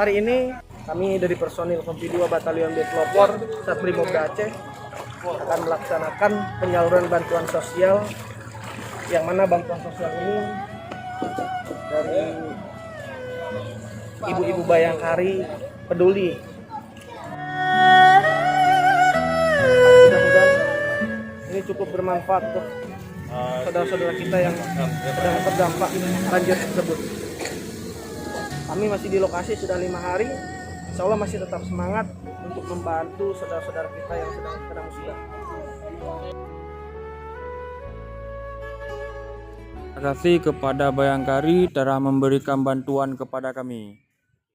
Hari ini kami dari personil Kompi 2 Batalion B Pelopor Satrimob Aceh akan melaksanakan penyaluran bantuan sosial, yang mana bantuan sosial ini dari ibu-ibu Bayangkari peduli. Mudah-mudahan ini cukup bermanfaat untuk saudara-saudara kita yang sedang terdampak banjir tersebut. Kami masih di lokasi sudah 5 hari, insya Allah masih tetap semangat untuk membantu saudara-saudara kita yang sedang kena musibah. Terima kasih kepada Bayangkari telah memberikan bantuan kepada kami.